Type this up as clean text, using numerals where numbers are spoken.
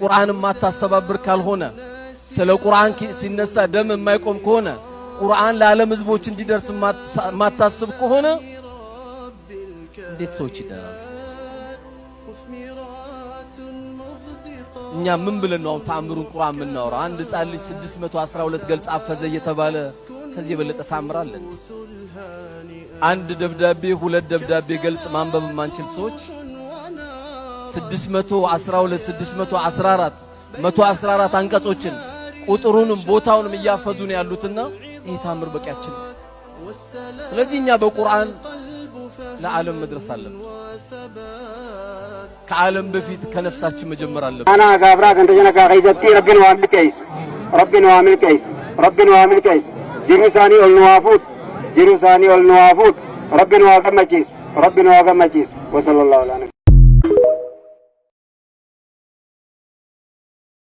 ቁርአን ማታስተባብር ካልሆነ ስለ ቁርአን ሲነሳ ደም የማይቆም ከሆነ ቁርአን ለዓለም ህዝቦች እንዲደርስ ማታስብ ከሆነ እንዴት ሰዎች ይደራሉ? እኛ ምን ብለን ነው ተአምሩን ቁርአን የምናወራው? አንድ ህፃን ልጅ 612 ገልጽ አፈዘ እየተባለ ከዚህ የበለጠ ተአምር አለ? አንድ ደብዳቤ ሁለት ደብዳቤ ገልጽ ማንበብ ማንችል ሰዎች 612 614 114 አንቀጾችን ቁጥሩንም ቦታውንም እያፈዙ ነው ያሉትና ይሄ ተአምር በቂያችን ነው። ስለዚህ እኛ በቁርአን ለዓለም መድረስ አለብን። ከዓለም በፊት ከነፍሳችን መጀመር አለብን። አና ጋብራ ገንተጀና ጋይዘቲ ረቢን ወአሚል ቀይስ ረቢን ወአሚል ቀይስ ረቢን ወአሚል ቀይስ ጅሩሳኒ ወልነዋፉት ጅሩሳኒ ወልነዋፉት ረቢን ወአገመቺስ ረቢን ወአገመቺስ ወሰለላሁ ዐላ